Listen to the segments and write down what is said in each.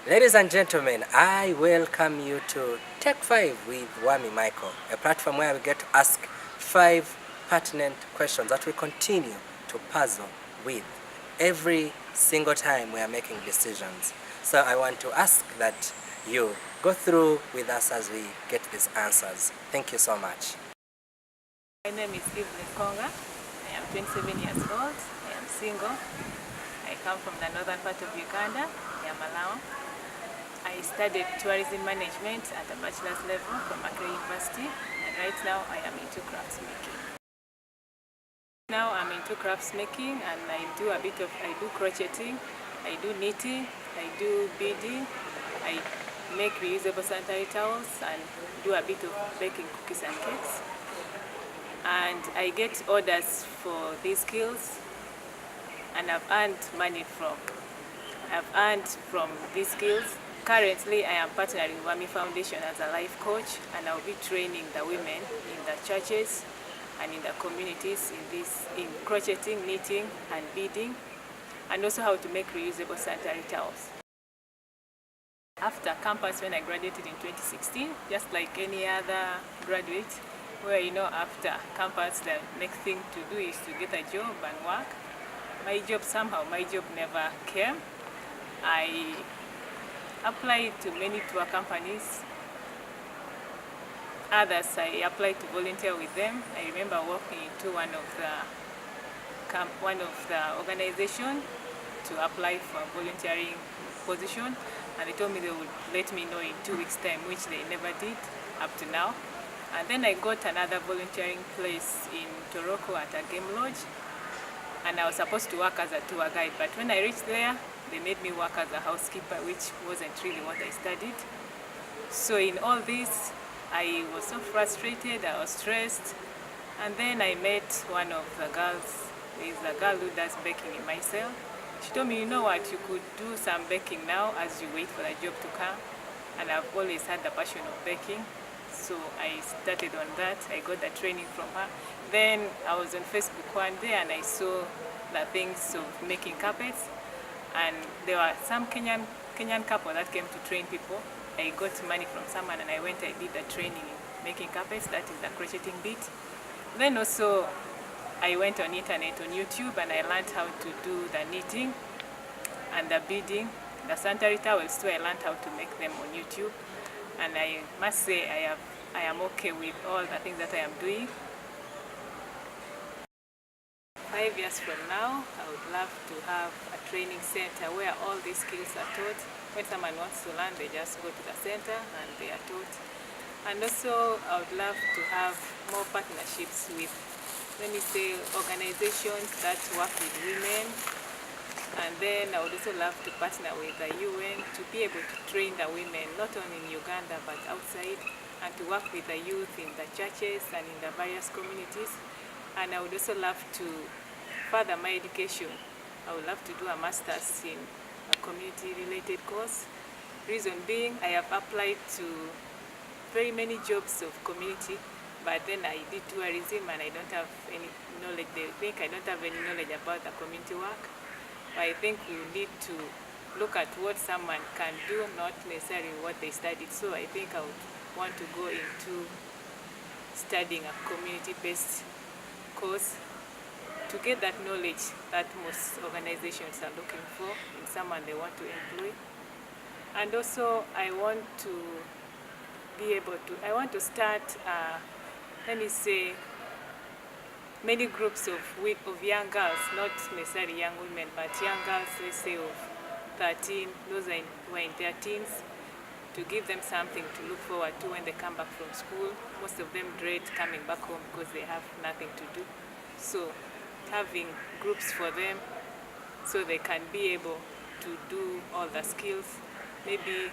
Ladies and gentlemen, I welcome you to Tech 5 with Wami Myco, a platform where we get to ask 5 pertinent questions that we continue to puzzle with every single time we are making decisions. So I want to ask that you go through with us as we get these answers. Thank you so much. My name is Evelyn Konga. I am 27 years old. I am single. I come from the northern part of Uganda, Malawi. I studied tourism management at a bachelor's level from Accra University, and right now I am into crafts making. Now I'm into crafts making, and I do crocheting, I do knitting, I do beading, I make reusable sanitary towels, and do a bit of baking cookies and cakes. And I get orders for these skills, and I've earned from these skills. Currently, I am partnering with Wami Foundation as a life coach, and I'll be training the women in the churches and in the communities in crocheting, knitting, and beading, and also how to make reusable sanitary towels. After campus, when I graduated in 2016, just like any other graduate, where after campus the next thing to do is to get a job and work. My job never came. I applied to many tour companies. Others I applied to volunteer with them. I remember walking into one of the organizations to apply for a volunteering position, and they told me they would let me know in 2 weeks' time, which they never did up to now. And then I got another volunteering place in Toroko at a game lodge, and I was supposed to work as a tour guide, but when I reached there, they made me work as a housekeeper, which wasn't really what I studied. So in all this, I was so frustrated, I was stressed, and then I met one of the girls. There's a girl who does baking in my cell. She told me, you know what, you could do some baking now as you wait for the job to come, and I've always had the passion of baking. So I started on that. I got the training from her. Then I was on Facebook one day and I saw the things of making carpets, and there were some Kenyan couple that came to train people. I got money from someone and I did the training in making carpets, that is the crocheting bit. Then also I went on internet, on YouTube, and I learned how to do the knitting and the beading. The sanitary towels too, I learned how to make them on YouTube. And I must say I am okay with all the things that I am doing. 5 years from now, I would love to have a training center where all these skills are taught. When someone wants to learn, they just go to the center and they are taught. And also, I would love to have more partnerships with, organizations that work with women. And then I would also love to partner with the UN to be able to train the women, not only in Uganda but outside, and to work with the youth in the churches and in the various communities. And I would also love to further my education. I would love to do a master's in a community-related course. Reason being, I have applied to very many jobs of community, but then I did tourism and I don't have any knowledge. They think I don't have any knowledge about the community work. I think we need to look at what someone can do, not necessarily what they studied. So I think I would want to go into studying a community-based course to get that knowledge that most organizations are looking for in someone they want to employ. And also I want to start, many groups of young girls, not necessarily young women, but young girls, let's say of 13, those who are in their teens, to give them something to look forward to when they come back from school. Most of them dread coming back home because they have nothing to do. So having groups for them so they can be able to do all the skills, maybe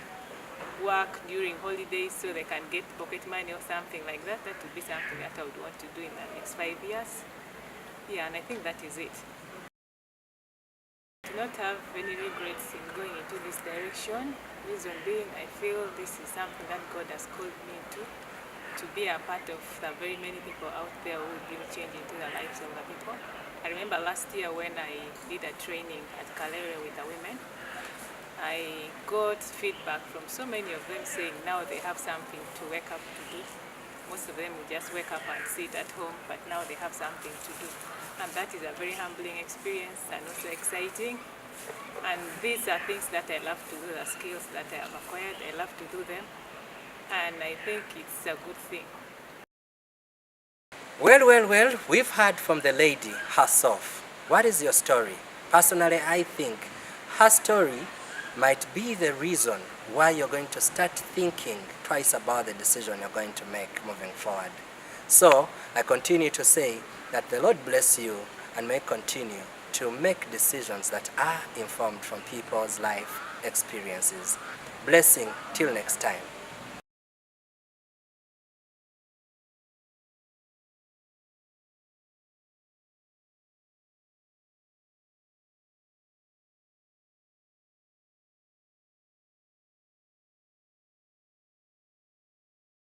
work during holidays so they can get pocket money or something like that. That would be something that I would want to do in the next 5 years. Yeah, and I think that is it. I do not have any regrets in going into this direction. Reason being, I feel this is something that God has called me to be a part of the very many people out there who will bring change into the lives of the people. I remember last year when I did a training at Kalere with the women, I got feedback from so many of them saying now they have something to wake up to do. Most of them will just wake up and sit at home, but now they have something to do. And that is a very humbling experience and also exciting. And these are things that I love to do, the skills that I have acquired, I love to do them. And I think it's a good thing. Well, we've heard from the lady herself. What is your story? Personally, I think her story might be the reason why you're going to start thinking twice about the decision you're going to make moving forward. So, I continue to say that the Lord bless you and may continue to make decisions that are informed from people's life experiences. Blessing till next time.